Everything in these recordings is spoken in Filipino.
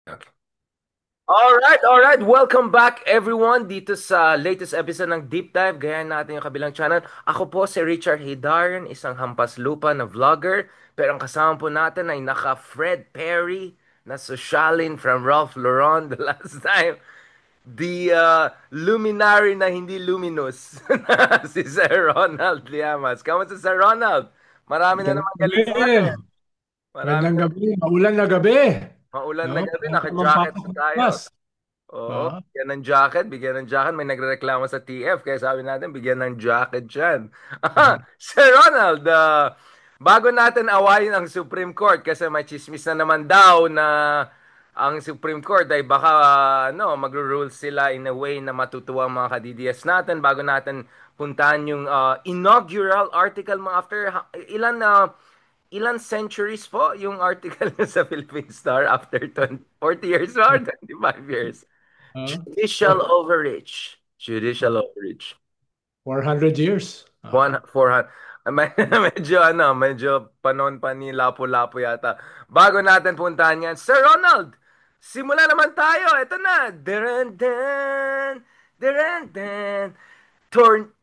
Okay. All right. Welcome back everyone dito sa latest episode ng Deep Dive. Gayahin natin yung kabilang channel. Ako po si Richard Hidaran, isang hampas lupa na vlogger. Pero ang kasama po natin ay naka Fred Perry na sosyalin from Ralph Lauren the last time. The luminary na hindi luminous si Sir Ronald Llamas. Kamusta Sir Ronald? Marami na naman Magandang galit sa atin. gabi. Marami Magandang na gabi. Maulan na gabi. maulan No? na gabi. Kaya tamang Naka-jacket pasok pa ng tayo. class. Oo, Ah, bigyan ng jacket. May nagrereklamo sa TF, kaya sabi natin, bigyan ng jacket dyan. Sir Ronald, bago natin awayin ang Supreme Court, kasi may chismis na naman daw na ang Supreme Court ay baka magro-rule sila in a way na matutuwa ang mga ka-DDS natin bago natin puntahan yung inaugural article mga after ilan centuries po yung article sa Philippine Star after 40 years or 25 years. ah, Judicial for, overreach. Judicial overreach. 400 years. One, 400. Medyo panon pa ni Lapu-Lapu yata. Bago natin puntahan yan, Sir Ronald, simula naman tayo. Ito na. Deren, deren.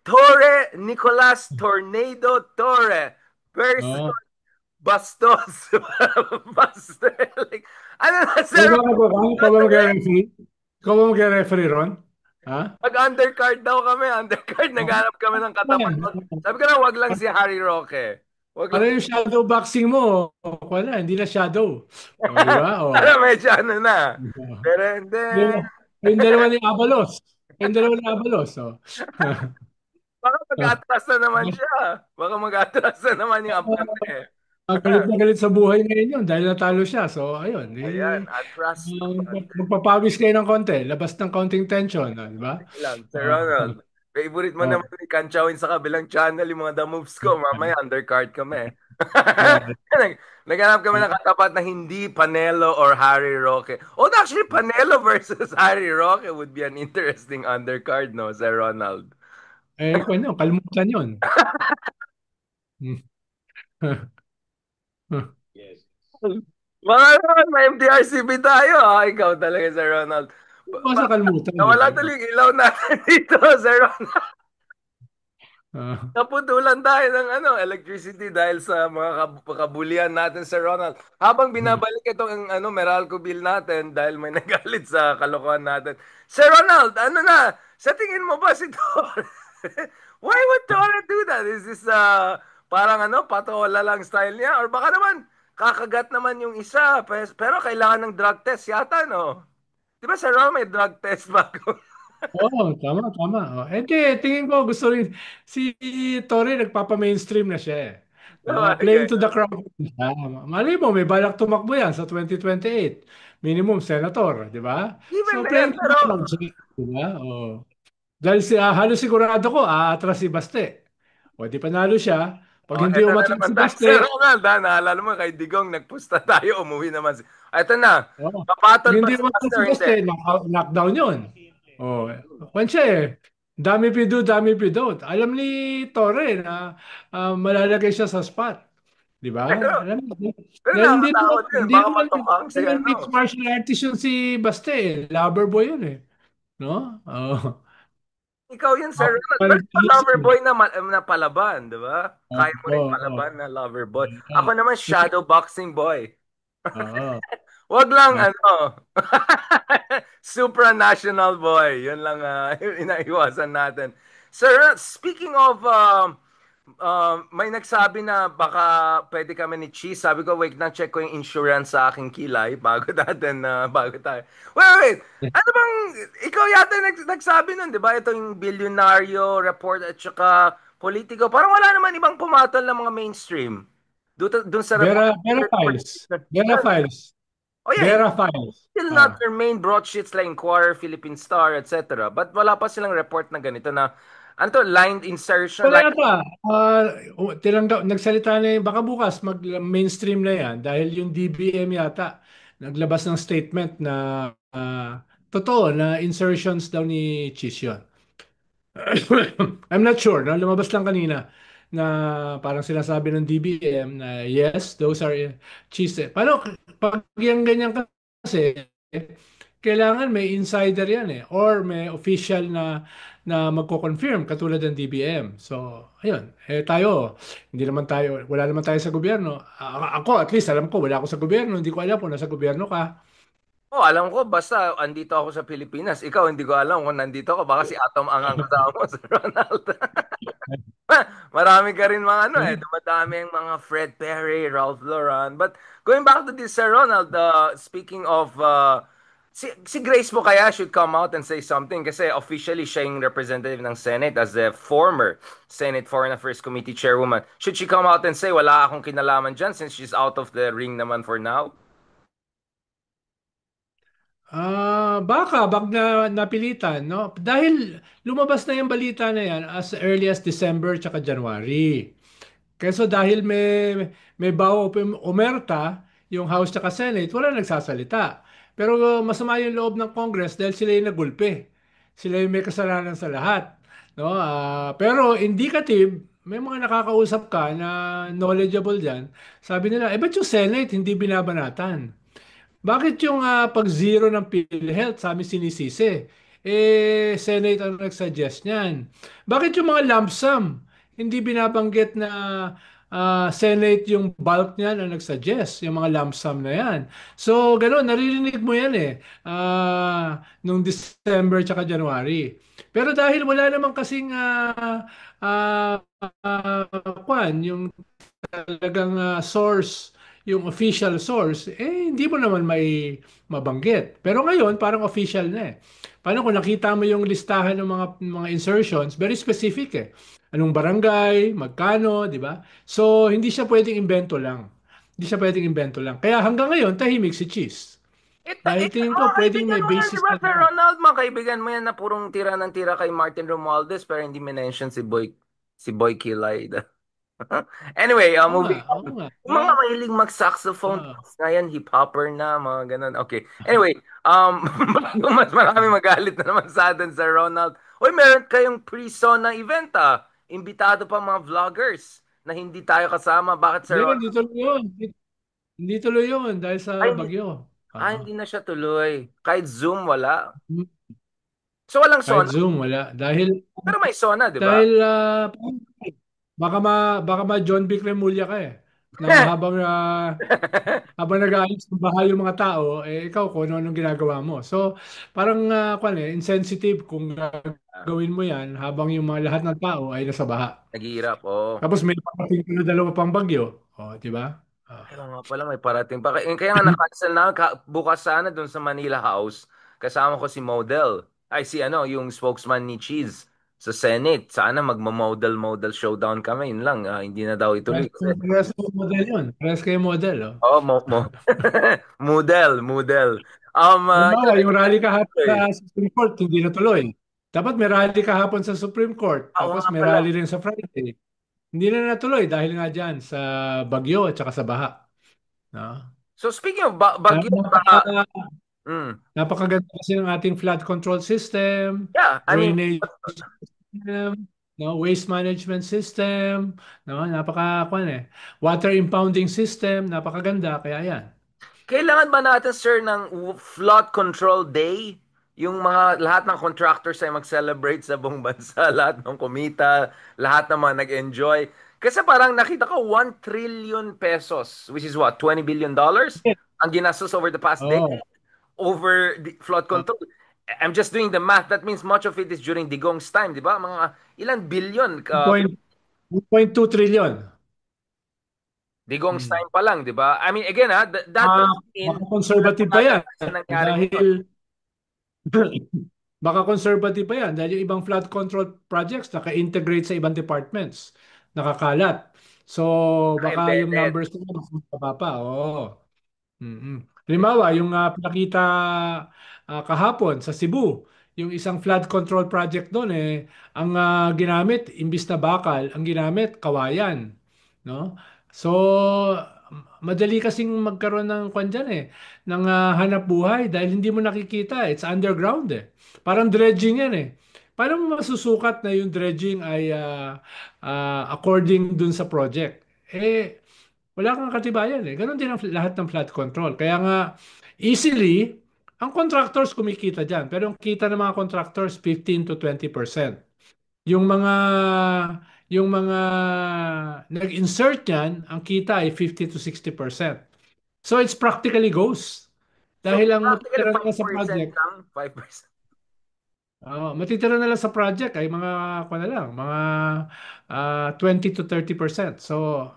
Torre, Nicolas Tornado Torre versus Ah. Bastos. Bastos. Like, ano na, Ikaw Sir ba Ronald? mag- ikaw ba mag-referee? Ikaw ba mag-referee ron? Ha? Mag-undercard daw kami. Undercard, naghanap kami ng katapat. Sabi ko na, wag lang si Harry Roque. Wag Para lang. yung shadow boxing mo, wala, hindi na shadow. O, di ba? Para O. medyo ano na. Pero hindi. Yung dalawa ni Abalos. Yung dalawa ni Abalos. O. Baka mag-atras na naman siya. Baka mag-atras na naman yung abante. Galit na galit sa buhay ngayon yun dahil natalo siya. So, ayun. Ayan, atras na abante. Magpapawis kayo ng konti. Labas ng konting tension. Di ba? Sige lang, Sir Oh, Ronald. Favorite mo oh, naman ni Kanchawin sa kabilang channel yung mga the moves ko. Mamaya undercard kami. yeah. Naghanap kami ng katapat na hindi Panelo or Harry Roque. Oh, actually, Panelo versus Harry Roque would be an interesting undercard, no, Sir Ronald? Kung ano, kalimutan yun. Mga naman, may MTRCB tayo. Ikaw talaga, Sir Ronald. Basta kalimutan Nawala yun. tuloy yung ilaw natin dito, Sir Ronald. Ah, Naputulan tayo ng electricity dahil sa mga kabulian natin, Sir Ronald. Habang binabalik itong Meralco bill natin dahil may nagalit sa kalokohan natin. Sir Ronald, ano na? Sa tingin mo ba si Torre? Why would Torre do that? Is this parang patola lang style niya? Or baka naman, kakagat naman yung isa, pero kailangan ng drug test yata, no? Di ba, Sir Ronald, may drug test bago? Oo, tama, tama. Oh. Di, tingin ko gusto rin si Torre nagpapa-mainstream na siya eh. No, playing Sabagay. to the crowd. Mali mo, may balak tumakbo yan sa 2028. Minimum senator, di ba? Even So then, playing to the pero crowd siya, di ba? Oh. Dahil halos sigurado ko aatras si Baste. O di panalo siya. Pag oh, hindi eto na umatras naman si tayo, Sir Baste, Ronald. Naalala mo, kay Digong, nagpusta tayo, umuwi naman. Eto na, oh, pag papatol ba hindi si umatras Pastor? si Hindi. Baste, knockdown yun. Oh, kwan siya eh. Dami pido, dami pido. Alam ni Torre na malalagay siya sa spot. Di ba? Pero, Alam mo, pero dahil nakakatakot din. hindi Baka naman, matukhang hindi si naman mixed martial artist yun si Baste eh. Lover boy yun eh. No? Oh. Ikaw yun, Sir Ronald. Pero ito, lover boy na, na palaban, di ba? Kaya mo rin Oo. palaban na lover boy. Ako naman, shadow boxing boy. Oo. Wag lang, Ah, supranational boy. Yun lang, yung inaiwasan natin. Sir, speaking of may nagsabi na baka pwede kami ni Cheese. Sabi ko, wait na, check ko yung insurance sa aking kilay bago natin bago tayo. Wait. Ano bang, ikaw yata nagsabi nun, di ba? Ito yung bilyonaryo report at saka politiko. Parang wala naman ibang pumatol ng mga mainstream. Doon sa report. Vera Files. Vera Files. Oh yeah, Vera Files. still not Ah. their main broadsheets like Inquirer, Philippine Star, etc. But wala pa silang report na ganito na, ano to, lined insertion, Wala like, yata. Nagsalita na baka bukas mag-mainstream na yan dahil yung DBM yata naglabas ng statement na totoo na insertions daw ni Chis yun. I'm not sure. No? Lumabas lang kanina na parang sinasabi ng DBM na yes, those are cheese. Paano pag yung ganyan kasi kailangan may insider yan eh or may official na magko-confirm katulad ng DBM. So, ayun. Tayo, hindi naman tayo, wala naman tayo sa gobyerno. Ako, at least, alam ko, wala ako sa gobyerno. Hindi ko alam kung nasa gobyerno ka. Oh, alam ko, basta andito ako sa Pilipinas. Ikaw, hindi ko alam kung nandito ka. Baka si Atom ang kasama mo, Sir Ronald. Marami ka rin mga ano eh. Dumadami ang mga Fred Perry, Ralph Lauren. But going back to this, Sir Ronald, speaking of, si Grace mo kaya should come out and say something kasi officially siya yung representative ng Senate as the former Senate Foreign Affairs Committee chairwoman. Should she come out and say, wala akong kinalaman dyan since she's out of the ring naman for now? Baka na napilitan, no? Dahil lumabas na yung balita na yan as early as December tsaka January. Kaso dahil may bago umerta yung House at Senate, wala nagsasalita. Pero masama yung loob ng Congress dahil sila yung nagulpi. Sila yung may kasalanan sa lahat. No? Pero indicative, may mga nakakausap ka na knowledgeable dyan. Sabi nila, ba't yung Senate hindi binabanatan? Bakit yung pag-zero ng PhilHealth sa amin sinisisi? Senate ang nag-suggest niyan. Bakit yung mga lump sum? Hindi binabanggit na Senate yung bulk niyan ang nag-suggest, yung mga lump sum na yan. So, gano'n, naririnig mo yan eh, nung December tsaka January. Pero dahil wala naman kasing yung talagang source, yung official source, hindi mo naman may mabanggit. Pero ngayon, parang official na eh. Paano kung nakita mo yung listahan ng mga insertions, very specific eh. Anong barangay, magkano, di ba? So, hindi siya pwedeng invento lang. Hindi siya pwedeng invento lang. Kaya hanggang ngayon, tahimik si Cheese. Dahil tingin Mga ko, pwedeng kaibigan may mo yan, di basis ba, na Sir doon. Ronald? Mga kaibigan mo yan na purong tira ng tira kay Martin Romualdez pero hindi mention si Boy Kilay. Anyway, Oo nga, moving oo on. nga. Yung mga mahilig mag-saxophone, Ah, ngayon hip-hopper na, mga ganun. Okay. Anyway, bago mas marami magalit na naman sa atin, Sir Ronald. Uy, meron kayong pre-saw na event, ah. Imbitado pa mga vloggers na hindi tayo kasama. Bakit, Sir hindi, Ronald? hindi tuloy yun. Hindi tuloy yun dahil sa Ay, hindi, bagyo. Ah. hindi na siya tuloy. Kahit Zoom, wala. So, walang Kahit sauna. Zoom, wala. Dahil, Pero may sauna, di ba? dahil baka ma John Vic Remulla ka eh. Na habang nag-aayos ng bahay yung mga tao, ikaw kung ano-anong ginagawa mo. So, parang insensitive kung gawin mo yan habang yung mga lahat ng tao ay nasa baha. Naghihirap, oo. Tapos may parating na dalawa pang bagyo. Oh, di ba? Ah. Kaya nga pala may parating pa. Kaya nga na-cancel na bukas sana doon sa Manila House. Kasama ko si Model. Ay si ano, yung spokesman ni Cheese sa Senate. Sana magmo-model showdown kami. Yun lang, hindi na daw ituloy kasi. Parehas kayo model yun. Parehas kayo model. Oh. Oh, Model. Yun, Halimbawa, yung hindi na rally kahapon ituloy. sa Supreme Court, hindi natuloy. Dapat may rally kahapon sa Supreme Court, Oo tapos nga may pala. rally rin sa Friday. Hindi na natuloy dahil nga dyan sa bagyo at saka sa baha. No? So speaking of Na- Baguio, Napaka, mm, napakaganda kasi ng ating flood control system, yeah, I mean, drainage system, no? Waste management system, no? Water impounding system, napakaganda. Kaya yan. kailangan ba natin, sir, ng flood control day? Yung mga lahat ng contractors ay mag-celebrate sa buong bansa, lahat ng kumita, lahat ng mga nag-enjoy. Kasi parang nakita ko 1 trillion pesos, which is what, $20 billion? Ang ginastos over the past Oh, decade over the flood control. I'm just doing the math. That means much of it is during Digong's time, di ba? Mga ilan billion 1.2 trillion. Digong's Hmm. time pa lang, di ba? I mean, again, that Ah, doesn't mean baka conservative pa yan. sa nangyari ngayon. Dahil baka conservative pa yan. Dahil yung ibang flood control projects naka-integrate sa ibang departments. Nakakalat. So, baka yung Naka-embedded. numbers nila mas mababa pa. Oo. Mm-mm. Halimbawa, yung pinakita kahapon sa Cebu, yung isang flood control project doon ang ginamit imbis na bakal, ang ginamit kawayan, no? So madali kasing magkaroon ng kwan dyan ng hanap buhay dahil hindi mo nakikita, it's underground eh. Parang dredging yan eh. Paano mo masusukat na yung dredging ay according dun sa project? Wala kang katibayan eh. Ganon din ang lahat ng flood control. Kaya nga, easily, Ang contractors kumikita diyan, pero ang kita ng mga contractors 15 to 20%. Yung mga yung mga nag-insert niyan, ang kita ay 50 to 60%. So it's practically ghost. So, Dahil ang practically matitira na lang sa 5% project, lang, 5%. matitira na lang sa project ay mga kuwan na lang, mga 20 to 30%. So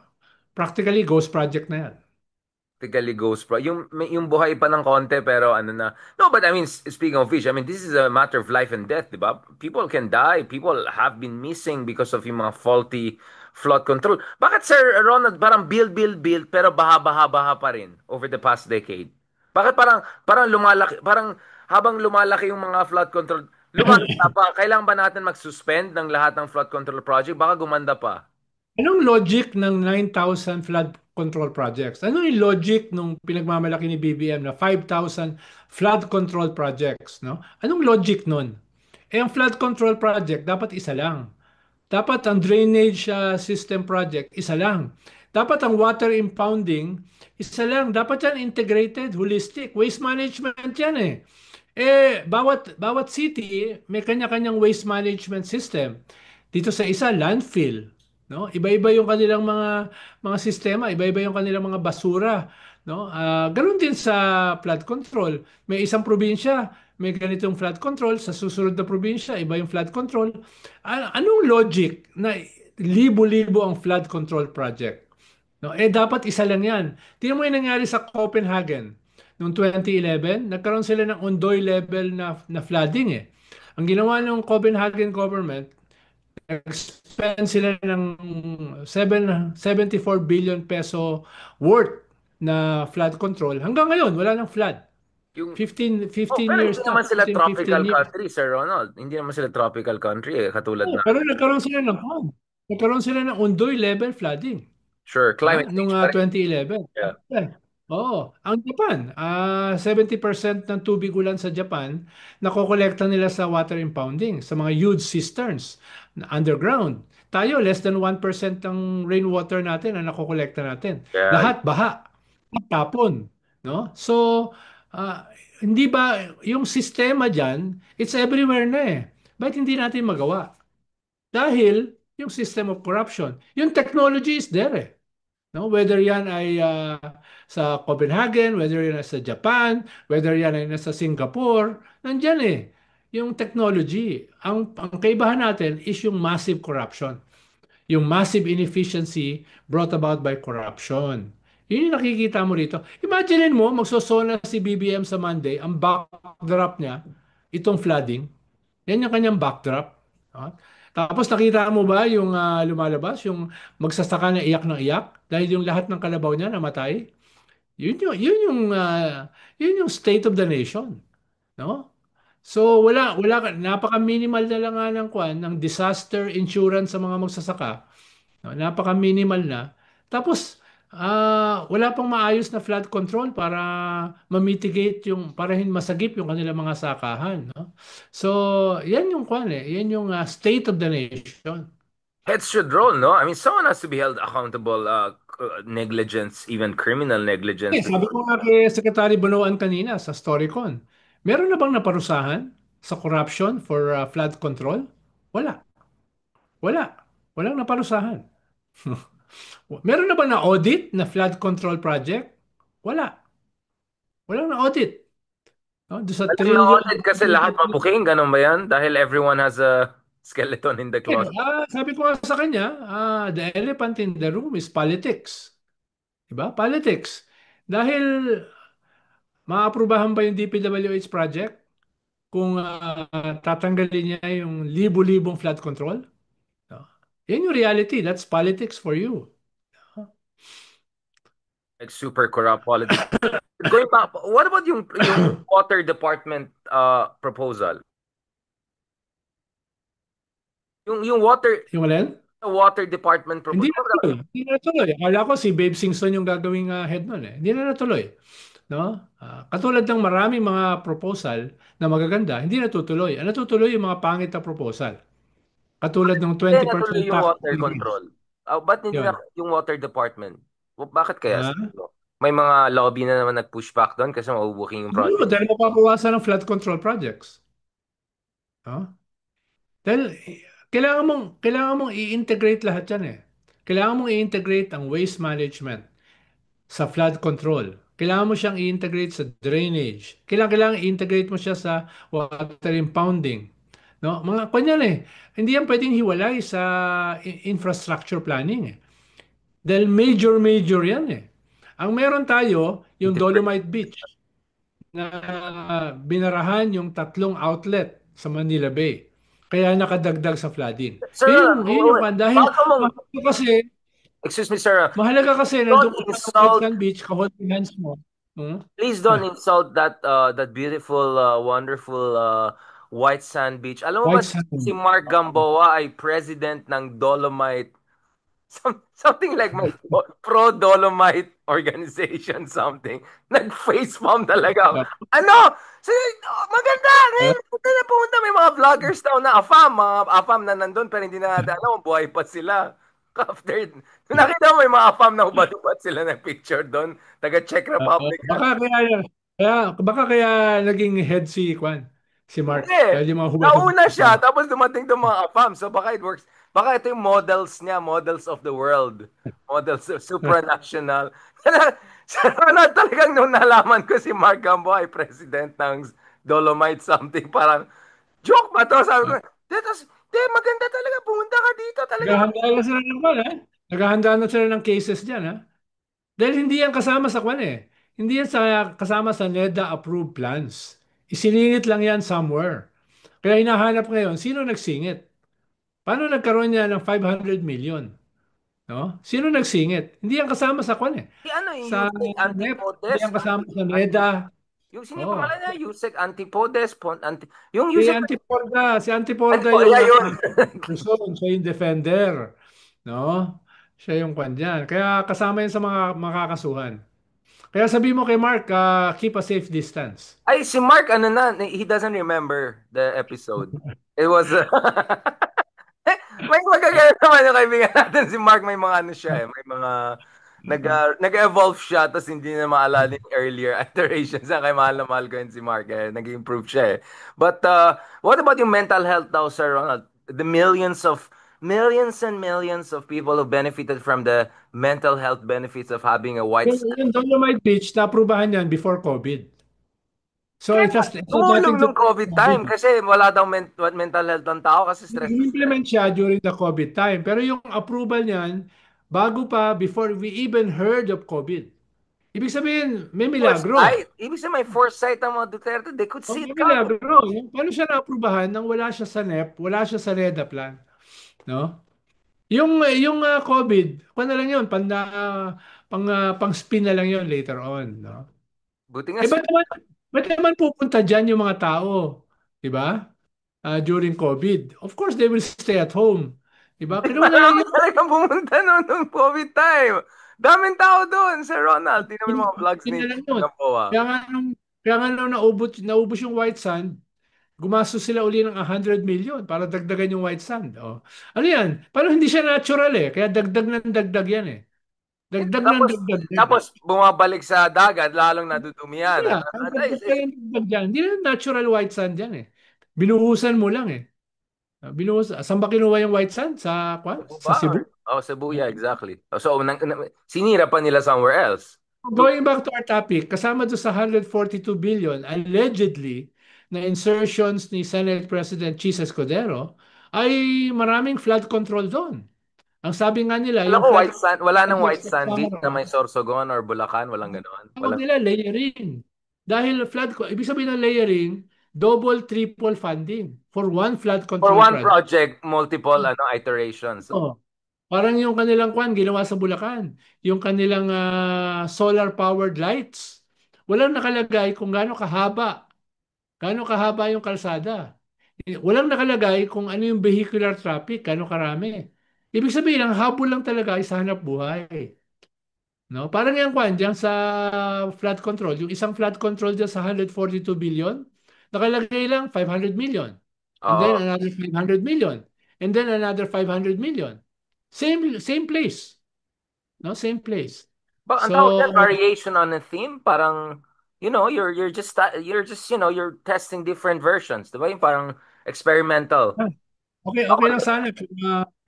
practically ghost project na yan. Practically ghost pro. Yung buhay pa ng konti pero ano na. No, but I mean, speaking of fish, I mean, this is a matter of life and death, di ba? People can die. People have been missing because of yung mga faulty flood control. Bakit, Sir Ronald, parang build, pero baha pa rin over the past decade? Bakit parang lumalaki, parang habang lumalaki yung mga flood control, lumalaki pa. Kailangan ba natin mag-suspend ng lahat ng flood control project? Baka gumanda pa. Anong logic ng 9,000 flood control projects? Ano yung logic nung pinagmamalaki ni BBM na 5,000 flood control projects, no? Anong logic nun? Eh, ang flood control project dapat isa lang. Dapat ang drainage system project isa lang. Dapat ang water impounding isa lang. Dapat yan integrated, holistic. Waste management yan eh. Bawat city may kanya-kanyang waste management system. Dito sa isa, landfill, no? Iba-iba yung kanilang mga sistema, iba-iba yung kanilang mga basura, no? Ganun din sa flood control. May isang probinsya, may ganitong flood control, sa susunod na probinsya, iba yung flood control. Anong logic na libo-libo ang flood control project? No, dapat isa lang 'yan. Tingnan mo 'yung nangyari sa Copenhagen noong 2011, nagkaroon sila ng Ondoy level na flooding eh. Ang ginawa ng Copenhagen government, nag-spend sila ng 74 billion peso worth na flood control. Hanggang ngayon, wala nang flood. Yung, 15 oh, 15 pero years hindi na, naman sila 14, 15 tropical years. country, Sir Ronald. Hindi naman sila tropical country eh, katulad Oh, na. pero nagkaroon sila ng Ondoy level flooding. Sure, climate Nung change pa rin. 2011. Yeah. Oo. Ang Japan, 70% ng tubig ulan sa Japan, nakokolekta nila sa water impounding, sa mga huge cisterns na underground. Tayo, less than 1% ng rainwater natin ang nakokolekta natin. Yeah. Lahat baha, tapon, no? So, hindi ba yung sistema diyan, it's everywhere na eh. Bakit hindi natin magawa? Dahil yung system of corruption, yung technology is there eh. No? Whether yan ay sa Copenhagen, whether yan ay sa Japan, whether yan ay nasa Singapore, nandyan eh. Yung technology. Ang kaibahan natin is yung massive corruption. Yung massive inefficiency brought about by corruption. Yun yung nakikita mo rito. Imagine mo, magsosona si BBM sa Monday, ang backdrop niya, itong flooding. Yan yung kanyang backdrop. Ah. Tapos nakita mo ba yung lumalabas, yung magsasaka na iyak ng iyak dahil yung lahat ng kalabaw niya namatay? Yun yung state of the nation, no? So napaka-minimal na lang nga ng ng disaster insurance sa mga magsasaka. No? Napaka-minimal na. Tapos wala pang maayos na flood control para ma-mitigate para masagip yung kanilang mga sakahan, no? So, yan yung yan yung state of the nation. Heads should roll, no? I mean, someone has to be held accountable, negligence, even criminal negligence. Sabi ko nga kay Secretary Bonoan kanina sa Storycon, meron na bang naparusahan sa corruption for flood control? Wala. Wala. Walang naparusahan. Meron na ba na audit na flood control project? Wala. Walang na audit. No? Doon sa Alam na trillion. audit kasi lahat mabuking, ganun ba yan? Dahil everyone has a skeleton in the closet. Sabi ko nga sa kanya, the elephant in the room is politics. Diba? Politics. Dahil maaprubahan ba yung DPWH project kung tatanggalin niya yung libo-libong flood control? No? Yan yung reality. That's politics for you. Like super corrupt politics. Going back, what about yung water department proposal? Yung Yung alin? water department Hindi proposal. na tuloy. Hindi na tuloy. Akala ko si Babe Singson yung gagawing head nun eh. Hindi na natuloy. No? Katulad ng maraming mga proposal na magaganda, hindi natutuloy. Ang natutuloy yung mga pangit na proposal. Katulad ng Hindi natuloy 20% yung tax water increase. control. Ba't hindi na Yun. yung water department? Bakit kaya? Ah, Siguro? May mga lobby na naman nag-push back doon kasi mabubuking yung Oo, project. dahil mapapawasan ng flood control projects. No? Dahil kailangan mong i-integrate lahat yan eh. Kailangan mong i-integrate ang waste management sa flood control. Kailangan mo siyang i-integrate sa drainage. Kailangan i-integrate mo siya sa water impounding. No? Mga kanyan eh. Hindi yan pwedeng hiwalay sa infrastructure planning eh. Dahil major yan eh. Ang meron tayo, yung Dolomite Beach na binarahan yung tatlong outlet sa Manila Bay. Kaya nakadagdag sa flooding. Sir, Yun yung dahil bago mo, mahalaga kasi, excuse me, sir, mahalaga kasi nandun don't ka sa White insult, Sand Beach, ka-holding hands mo. Hmm? please don't insult that beautiful, wonderful white sand beach. Alam mo ba White si Sand. Mark Gamboa ay president ng Dolomite, something like my pro-Dolomite organization, something. Nag-facepalm talaga ako. Ano? Maganda! Ngayon, na pumunta, may mga vloggers daw na AFAM na nandun, pero hindi na natin alam kung buhay pa sila. After, nakita mo may mga AFAM na ubad-ubad sila ng picture doon, taga Czech Republic. Baka kaya naging head si Kwan, si Mark. Hindi. Dahil yung mga hubad-hubad Nauna na. siya, tapos dumating ng mga AFAM. So baka it works. Baka ito yung models niya, models of the world. Models supranational. Sa Ronald talagang nung nalaman ko si Mark Gambo ay president ng Dolomite something, parang joke ba to? Sabi ko, maganda talaga, pumunta ka dito talaga. Naghahanda na sila ng Kwan, eh. Naghahanda na sila ng cases dyan, ha? Dahil hindi yan kasama sa Kwan, eh. Hindi yan kasama sa NEDA approved plans. Isiningit lang yan somewhere. Kaya hinahanap ngayon, sino nagsingit? Paano nagkaroon niya ng 500 million? No? Sino nagsingit? Hindi yan kasama sa Kwan, eh. Si ano yung Sa Yusek NEP, hindi Antipodes? yan kasama sa NEDA. Yung sino yung Oh. pangalan niya? Yusek Antipodes? Yung Si Yusek Antiporda, si Antiporda Antipodes, yung yeah, yun. person, siya yung defender. No? Siya yung kwan dyan. Kaya kasama yun sa mga makakasuhan. Kaya sabi mo kay Mark, keep a safe distance. Ay, si Mark, ano na, he doesn't remember the episode. It was, may magagano naman yung kaibigan natin, si Mark, may mga ano siya eh, may mga, nag-evolve siya, tapos hindi na maalala yung earlier iterations. Kaya mahal na mahal ko yun si Mark, eh, nag-improve siya eh. But, what about yung mental health daw, Sir Ronald? The millions and millions of people who benefited from the mental health benefits of having a white Yung Dolomite Beach, na-aprobahan yan before COVID. So kaya it has tumulong nothing to nung do with COVID time COVID. kasi wala daw mental health ng tao kasi stress na stress. In-implement siya during the COVID time. Pero yung approval niyan, bago pa, before we even heard of COVID. Ibig sabihin, may milagro. Foresight. Ibig sabihin may foresight ang mga Duterte. They could O see it may coming. milagro. Paano siya naaprubahan nang wala siya sa NEP, wala siya sa REDA plan? No? Yung COVID, kung na lang yun, pang spin na lang yun later on, no? Buti nga Eh si ba't naman pupunta diyan yung mga tao, 'di ba? During COVID. Of course they will stay at home. 'Di ba? Kinuha na lang marami yung talagang pumunta noon nung COVID time. Daming tao doon, Sir Ronald. Tingnan mo yung mga vlogs yun ni na lang yun. Gamboa. Kaya nga nung naubos yung white sand, gumastos sila uli ng 100 million para dagdagan yung white sand. Oh. Ano yan? Paano hindi siya natural eh? Kaya dagdag ng dagdag yan eh. Dagdag ng Tapos, dagdag yan. tapos bumabalik sa dagat, lalong nadudumihan. Kaya, Ano, ang ano, dagdag ka ng dagdag dyan. Hindi na natural white sand yan eh. Binuhusan mo lang eh. Saan ba kinuha yung white sand? Cebu Sa ba? Cebu? Oh, Cebu, yeah, exactly. So, sinira pa nila somewhere else. Going back to our topic, kasama doon sa 142 billion, allegedly, na insertions ni Senate President Chis Escudero, ay maraming flood control doon. Ang sabi nga nila, Alam yung ko, flood white sand, wala nang project white sa sand beach na Sara, may Sorsogon or Bulacan, walang ganoon. tawag Walang, nila layering. Dahil ibig sabihin ng layering, double, triple funding for one flood for control one project. project, multiple iterations. So, Oh, parang yung kanilang kwan, ginawa sa Bulacan. Yung kanilang solar-powered lights. Walang nakalagay kung gaano kahaba yung kalsada. Walang nakalagay kung ano yung vehicular traffic, gaano karami. Ibig sabihin, ang habol lang talaga ay sa hanap buhay. No? Parang yung kwan, dyan sa flood control, yung isang flood control dyan sa 142 billion, nakalagay lang 500 million. And then oo. another 500 million. And then another 500 million. Same place. No, same place. Ba, ang tawag So, dyan, variation on a theme, parang, you're testing different versions, di ba? Yung parang experimental. ah, okay, okay lang sana kung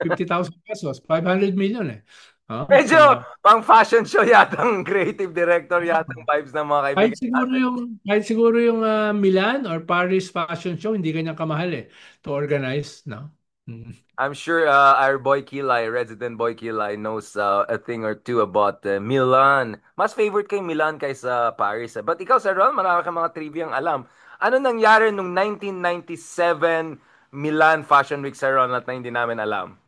50,000 pesos, 500 million eh. Medyo So, pang fashion show yatang creative director yatang vibes ng mga kahit kaibigan siguro natin. yung kahit siguro yung Milan or Paris Fashion Show hindi ganyan kamahal eh to organize, no? Mm. I'm sure our boy Kilay, resident boy Kilay, knows a thing or two about Milan. Mas favorite ko yung Milan kaysa Paris. But ikaw, Sir Ron, marami kang mga trivia ang alam. Ano nangyari nung 1997 Milan Fashion Week, Sir Ron, at na hindi namin alam?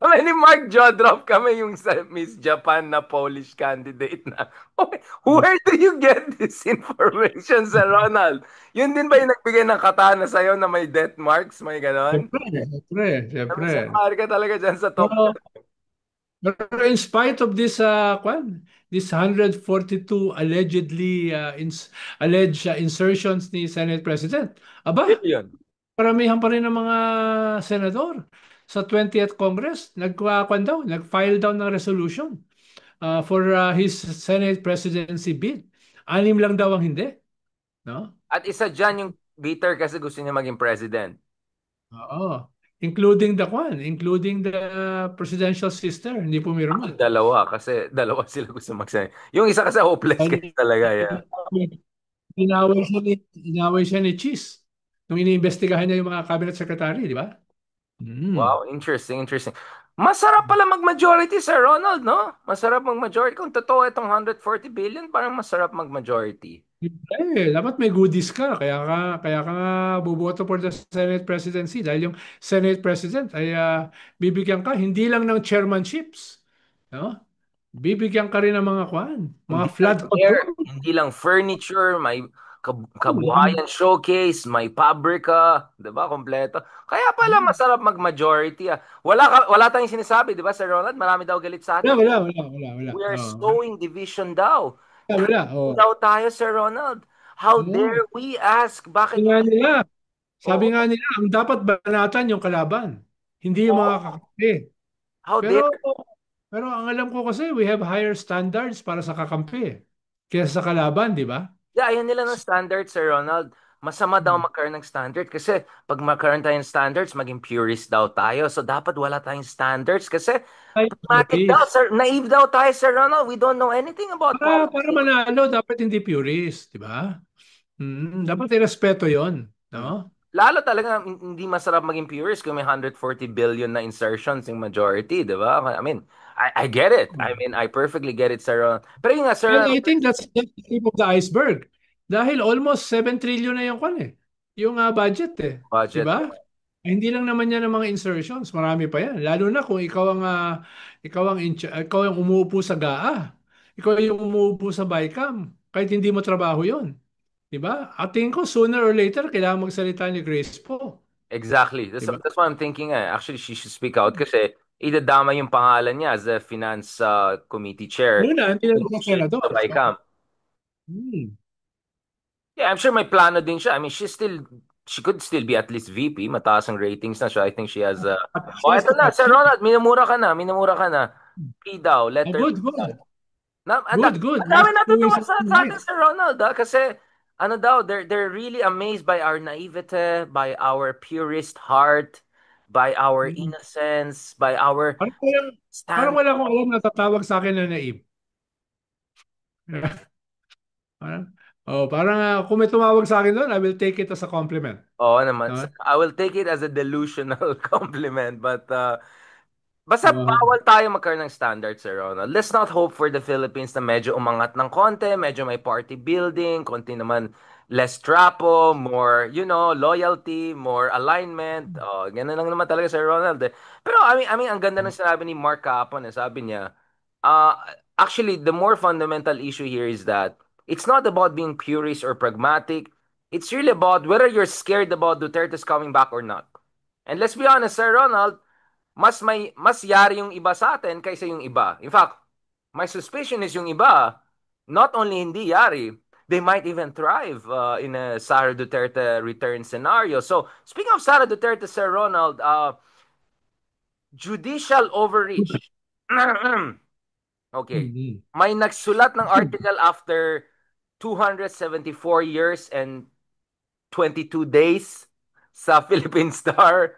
Kami ni Mark Jodrop, kami yung sa Miss Japan na Polish candidate na. Where do you get this information, Sir Ronald? Yun din ba yung nagbigay ng katana sa'yo na may death marks, may ganon? Siyempre. Kami sa par ka talaga dyan sa top. Pero, pero in spite of this this 142 alleged insertions ni Senate President, aba, Billion. paramihan pa rin ng mga senador sa 20th Congress nag-file down ng resolution for his Senate presidency bid. Anim lang daw ang hindi, no? At isa dyan yung bitter kasi gusto niya maging president. Oo. Including the presidential sister, hindi Actually, pumirma. dalawa kasi dalawa sila gusto magsabi. Yung isa kasi hopeless Dahil case talaga, yeah. inaway siya ni Cheese nung iniimbestigahan niya yung mga cabinet secretary, di ba? Mm. Wow, interesting, interesting. Masarap pala mag-majority, Sir Ronald, no? Masarap mag-majority. Kung totoo itong 140 billion, parang masarap mag-majority. Dapat may goodies ka. Kaya ka nga boboto for the Senate presidency dahil yung Senate president ay bibigyan ka hindi lang ng chairmanships, no? Bibigyan ka rin ng mga mga Hindi lang flood air, control. hindi lang furniture, may Walang, kabuhayan showcase, may pabrika, 'di ba? Kompleto. Kaya pala masarap mag-majority. Ah. Wala tayong sinasabi, 'di ba, Sir Ronald? Marami daw galit sa atin. wala. We are Oh. sowing division daw. Wala. Kung Oh. daw tayo, Sir Ronald. How No. dare we ask Sabi bakit nga hindi? nila, sabi Oo, nga nila, ang dapat banatan yung kalaban, hindi yung mga oo. kakampi. How Pero dare pero ang alam ko kasi we have higher standards para sa kakampi kaysa sa kalaban, di ba? Yeah, ayaw nila ng standard, Sir Ronald. Masama daw Hmm. magkaroon ng standard kasi pag magkaroon tayo ng standards, maging purist daw tayo. So dapat wala tayong standards kasi Ay, pragmatic daw, purist. sir. Naive daw tayo, Sir Ronald. We don't know anything about Para politics. manalo, dapat hindi purist, di ba? Dapat irespeto yon, Hmm. no? Lalo talaga hindi masarap maging purist kung may 140 billion na insertions yung majority, di ba? I mean, I get it. I mean, I perfectly get it, Sir Ronald. Pero yung nga, Sir And Ronald, I think that's just the tip of the iceberg. Dahil almost 7 trillion na yung yung budget eh. Di budget. ba? Hindi lang naman yan ng mga insertions, marami pa yan. Lalo na kung ikaw ang umuupo sa GAA. Ikaw yung umuupo sa BICAM. Kahit hindi mo trabaho yon, 'di ba? At tingin ko sooner or later kailangan magsalita ni Grace po, Exactly. 'di ba? That's what I'm thinking. Actually, she should speak out kasi idadama yung pangalan niya as a finance committee chair Una, hindi lang siya negotiate senador. sa BICAM. Hmm. Yeah, I'm sure may plano din siya. I mean, she could still be at least VP. Mataas ang ratings na siya. I think she has Oh, eto na, At Sir least, Ronald, minumura ka na. P daw, letter P. good. Good. Ang dami Last two natutuwa is sa atin, Sir Ronald, kasi ano daw, they're really amazed by our naivete, by our purest heart, by our Hmm. innocence, by our Parang, walang, parang stand. wala akong alam na tatawag sa akin na naive. Parang, parang kung may tumawag sa akin doon, I will take it as a compliment. Oo naman. No? I will take it as a delusional compliment, but basta Uh, bawal tayo magkaroon ng standards, Sir Ronald. Let's not hope for the Philippines na medyo umangat ng konti, medyo may party building, konti naman less trapo, more, loyalty, more alignment. Oh, ganun lang naman talaga, Sir Ronald. Eh. Pero, I mean, ang ganda ng sinabi ni Mark kahapon. Sabi niya, uh, actually, the more fundamental issue here is that it's not about being purist or pragmatic. It's really about whether you're scared about Duterte's coming back or not. And let's be honest, Sir Ronald, mas yari yung iba sa atin kaysa yung iba. In fact, my suspicion is yung iba, not only hindi yari, they might even thrive in a Sara Duterte return scenario. So, speaking of Sara Duterte, Sir Ronald, judicial overreach. Okay. Mm-mm. May nagsulat ng article after 274 years and 22 days sa Philippine Star.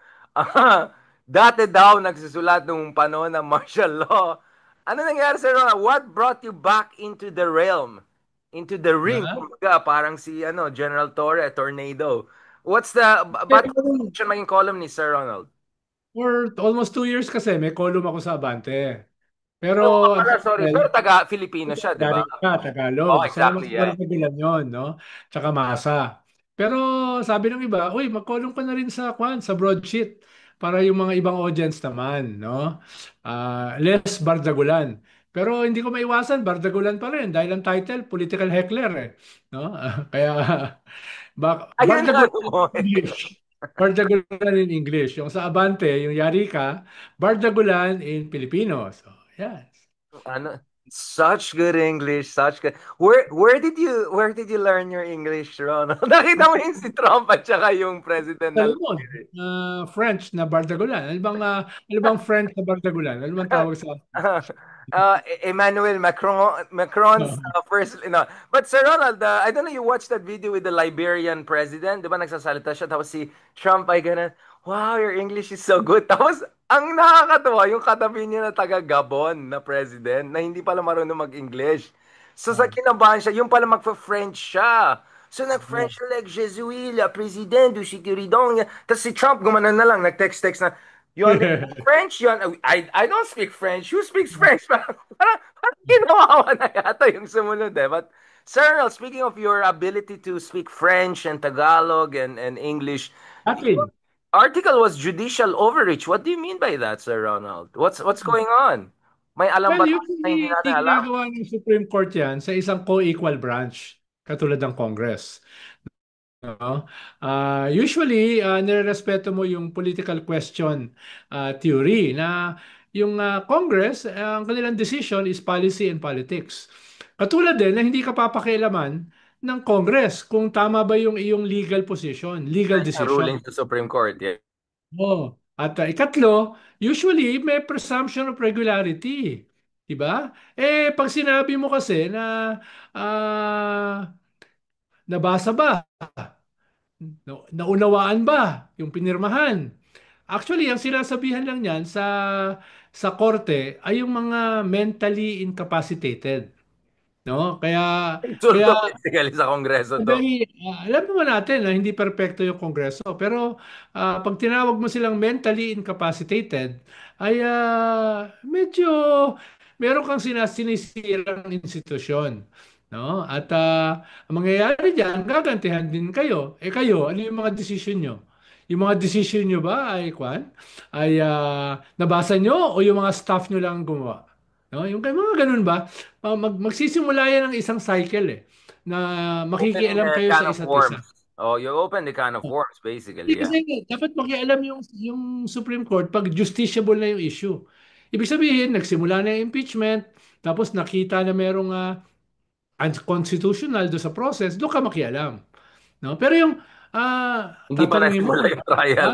Dati daw nagsusulat nung panahon ng martial law. Ano nangyari sa Ronald? What brought you back into the realm? Into the ring? Ah, Kumbaga, parang si General Torre, Tornado. What's the, ba't pero siya maging columnist, Sir Ronald? for almost 2 years kasi may column ako sa Abante. Oo nga Pero ang pala, sorry. Pero title, taga-Filipino siya, di ba? galing ka, Oh, Tagalog. So, mas exactly, yeah. bardagulan yun, no? Tsaka masa. Pero sabi ng iba, uy, mag-column ka na rin sa, sa broadsheet para yung mga ibang audience naman, no? Less bardagulan. Pero hindi ko maiwasan, bardagulan pa rin dahil ang title, political heckler eh. No? Kaya, Ayun nga bardagulan mo in English. Bardagulan in English. Yung sa Abante, yung yari ka, bardagulan in Filipino. So, yeah. Ano, such good English, such good. Where did you learn your English, Ron? Nakita mo yung si Trump at saka yung president na Alam mo, French na bardagulan. Ano bang French na bardagulan? Ano bang tawag sa... Emmanuel Macron's No. first, But Sir Ronald, I don't know, you watched that video with the Liberian president, di ba nagsasalita siya, tapos si Trump ay ganun, wow, your English is so good. Tapos, ang nakakatawa, yung katabi niya na taga Gabon na president, na hindi pala marunong mag-English. So sa Ah, kinabahan siya, yung pala magfa-French siya. So no. nag-French like, Je suis le président du sécurité. Tapos si Trump gumanon na lang, nag-text-text na, you understand French? I don't speak French. Who speaks French? Parang ginawa na yata yung sumunod eh. But, Sir Arnold, speaking of your ability to speak French and Tagalog and English, your Akin. article was judicial overreach. What do you mean by that, Sir Ronald? What's going on? May alam Well, ba tayo na hindi usually, hindi natin alam? ginagawa ng Supreme Court yan sa isang co-equal branch, katulad ng Congress. No? Usually, nirerespeto mo yung political question theory na yung Congress, ang kanilang decision is policy and politics. Katulad din na hindi ka papakialaman ng Congress kung tama ba yung iyong legal position, legal Ang ruling decision. sa Supreme Court, yeah. Oh. At ikatlo, usually may presumption of regularity. 'Di ba? Pag sinabi mo kasi na nabasa ba, naunawaan ba yung pinirmahan? Actually, ang sinasabihan lang niyan sa korte ay yung mga mentally incapacitated, no? Kaya Insulto kaya basically sa Kongreso to. Dahil alam naman natin na hindi perpekto yung Kongreso, pero pag tinawag mo silang mentally incapacitated, ay medyo meron kang sinisirang institusyon. No? At ang mangyayari diyan, gagantihan din kayo. Kayo, ano yung mga desisyon nyo? Yung mga desisyon nyo ba ay nabasa nyo o yung mga staff nyo lang gumawa? No? Yung mga ganun ba? Magsisimula yan ng isang cycle na Opening makikialam the kayo can sa of isa't isa. worms. Oh, you open the can of worms Hindi basically, yeah. kasi dapat makialam yung Supreme Court pag justiciable na yung issue. Ibig sabihin, nagsimula na yung impeachment, tapos nakita na merong unconstitutional do sa process, doon ka makialam. No? Pero yung Hindi pa tatanungin mo, nagsimula yung trial.